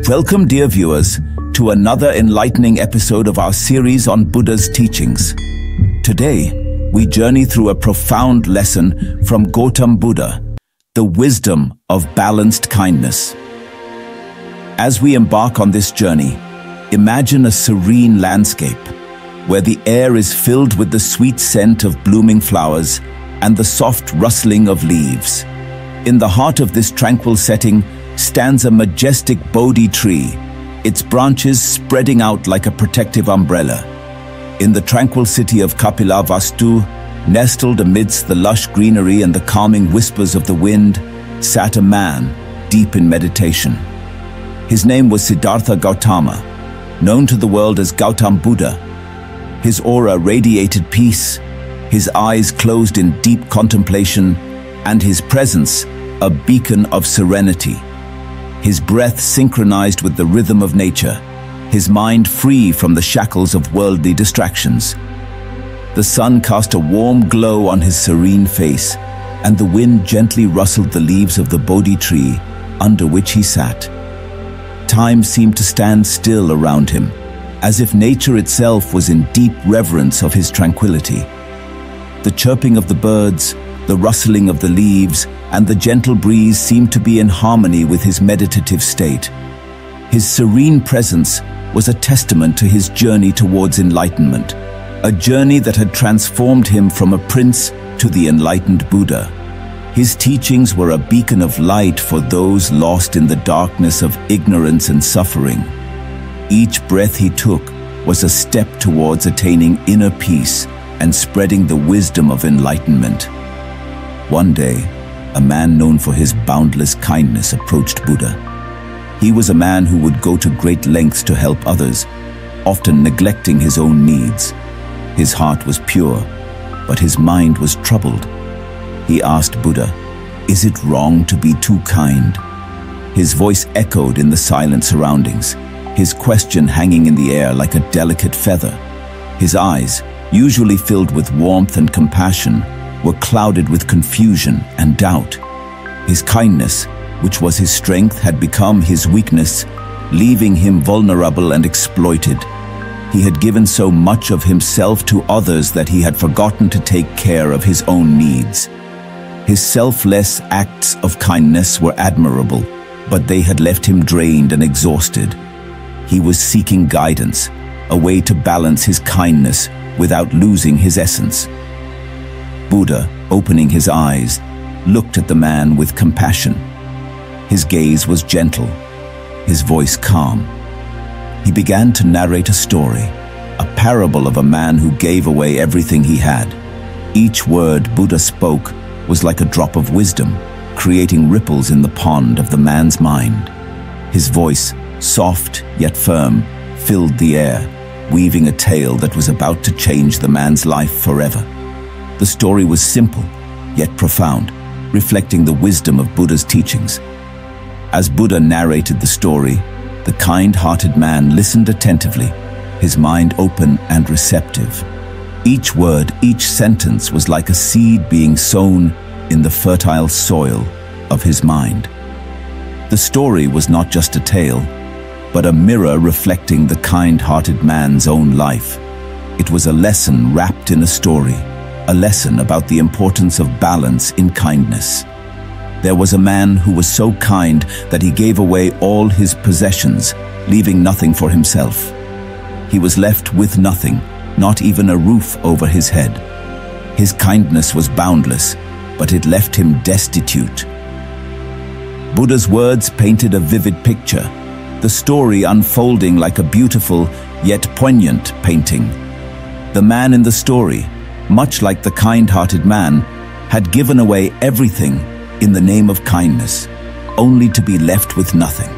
Welcome, dear viewers, to another enlightening episode of our series on Buddha's teachings. Today, we journey through a profound lesson from Gautam Buddha, the wisdom of balanced kindness. As we embark on this journey, imagine a serene landscape where the air is filled with the sweet scent of blooming flowers and the soft rustling of leaves. In the heart of this tranquil setting stands a majestic Bodhi tree, its branches spreading out like a protective umbrella. In the tranquil city of Kapilavastu, nestled amidst the lush greenery and the calming whispers of the wind, sat a man deep in meditation. His name was Siddhartha Gautama, known to the world as Gautam Buddha. His aura radiated peace, his eyes closed in deep contemplation, and his presence a beacon of serenity. His breath synchronized with the rhythm of nature, his mind free from the shackles of worldly distractions. The sun cast a warm glow on his serene face, and the wind gently rustled the leaves of the Bodhi tree under which he sat. Time seemed to stand still around him, as if nature itself was in deep reverence of his tranquility. The chirping of the birds, the rustling of the leaves, and the gentle breeze seemed to be in harmony with his meditative state. His serene presence was a testament to his journey towards enlightenment, a journey that had transformed him from a prince to the enlightened Buddha. His teachings were a beacon of light for those lost in the darkness of ignorance and suffering. Each breath he took was a step towards attaining inner peace and spreading the wisdom of enlightenment. One day, a man known for his boundless kindness approached Buddha. He was a man who would go to great lengths to help others, often neglecting his own needs. His heart was pure, but his mind was troubled. He asked Buddha, "Is it wrong to be too kind?" His voice echoed in the silent surroundings, his question hanging in the air like a delicate feather. His eyes, usually filled with warmth and compassion, were clouded with confusion and doubt. His kindness, which was his strength, had become his weakness, leaving him vulnerable and exploited. He had given so much of himself to others that he had forgotten to take care of his own needs. His selfless acts of kindness were admirable, but they had left him drained and exhausted. He was seeking guidance, a way to balance his kindness without losing his essence. Buddha, opening his eyes, looked at the man with compassion. His gaze was gentle, his voice calm. He began to narrate a story, a parable of a man who gave away everything he had. Each word Buddha spoke was like a drop of wisdom, creating ripples in the pond of the man's mind. His voice, soft yet firm, filled the air, weaving a tale that was about to change the man's life forever. The story was simple, yet profound, reflecting the wisdom of Buddha's teachings. As Buddha narrated the story, the kind-hearted man listened attentively, his mind open and receptive. Each word, each sentence was like a seed being sown in the fertile soil of his mind. The story was not just a tale, but a mirror reflecting the kind-hearted man's own life. It was a lesson wrapped in a story, a lesson about the importance of balance in kindness. There was a man who was so kind that he gave away all his possessions, leaving nothing for himself. He was left with nothing, not even a roof over his head. His kindness was boundless, but it left him destitute. Buddha's words painted a vivid picture, the story unfolding like a beautiful yet poignant painting. The man in the story, much like the kind-hearted man, had given away everything in the name of kindness, only to be left with nothing.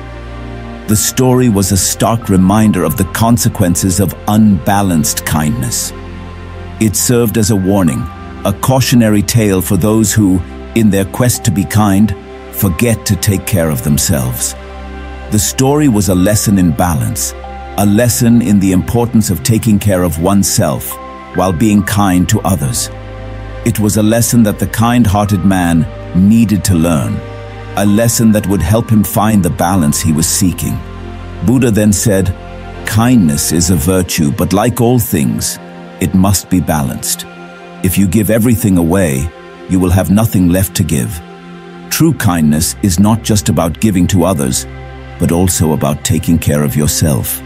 The story was a stark reminder of the consequences of unbalanced kindness. It served as a warning, a cautionary tale for those who, in their quest to be kind, forget to take care of themselves. The story was a lesson in balance, a lesson in the importance of taking care of oneself while being kind to others. It was a lesson that the kind-hearted man needed to learn, a lesson that would help him find the balance he was seeking. Buddha then said, "Kindness is a virtue, but like all things, it must be balanced. If you give everything away, you will have nothing left to give. True kindness is not just about giving to others, but also about taking care of yourself."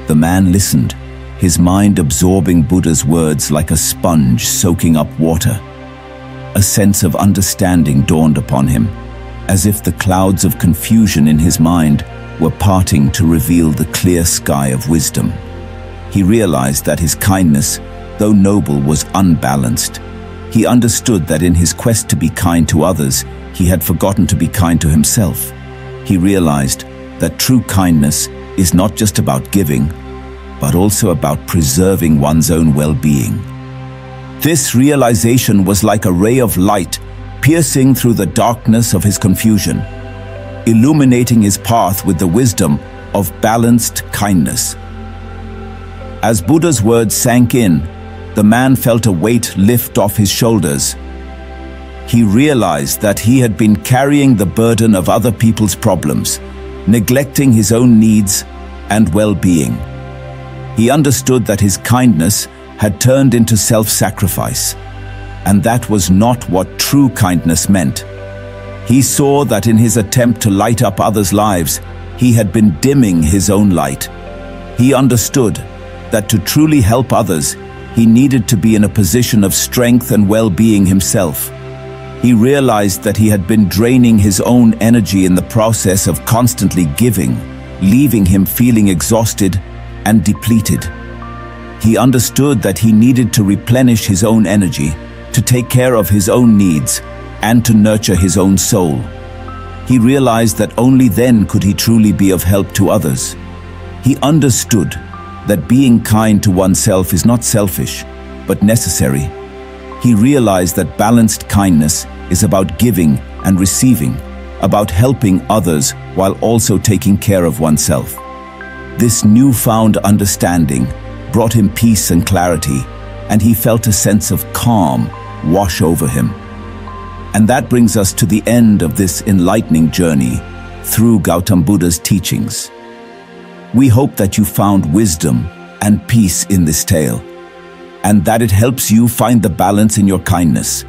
The man listened, his mind absorbing Buddha's words like a sponge soaking up water. A sense of understanding dawned upon him, as if the clouds of confusion in his mind were parting to reveal the clear sky of wisdom. He realized that his kindness, though noble, was unbalanced. He understood that in his quest to be kind to others, he had forgotten to be kind to himself. He realized that true kindness is not just about giving, but also about preserving one's own well-being. This realization was like a ray of light piercing through the darkness of his confusion, illuminating his path with the wisdom of balanced kindness. As Buddha's words sank in, the man felt a weight lift off his shoulders. He realized that he had been carrying the burden of other people's problems, neglecting his own needs and well-being. He understood that his kindness had turned into self-sacrifice, and that was not what true kindness meant. He saw that in his attempt to light up others' lives, he had been dimming his own light. He understood that to truly help others, he needed to be in a position of strength and well-being himself. He realized that he had been draining his own energy in the process of constantly giving, leaving him feeling exhausted and depleted. He understood that he needed to replenish his own energy, to take care of his own needs, and to nurture his own soul. He realized that only then could he truly be of help to others. He understood that being kind to oneself is not selfish, but necessary. He realized that balanced kindness is about giving and receiving, about helping others while also taking care of oneself. This newfound understanding brought him peace and clarity, and he felt a sense of calm wash over him. And that brings us to the end of this enlightening journey through Gautam Buddha's teachings. We hope that you found wisdom and peace in this tale, and that it helps you find the balance in your kindness.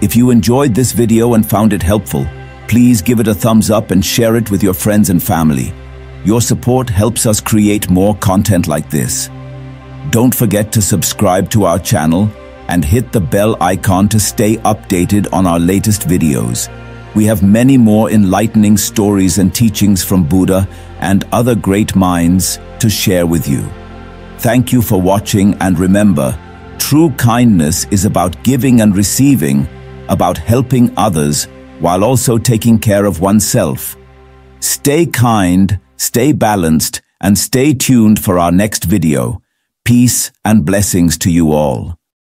If you enjoyed this video and found it helpful, please give it a thumbs up and share it with your friends and family. Your support helps us create more content like this. Don't forget to subscribe to our channel and hit the bell icon to stay updated on our latest videos. We have many more enlightening stories and teachings from Buddha and other great minds to share with you. Thank you for watching, and remember, true kindness is about giving and receiving, about helping others while also taking care of oneself. Stay kind, stay balanced, and stay tuned for our next video. Peace and blessings to you all.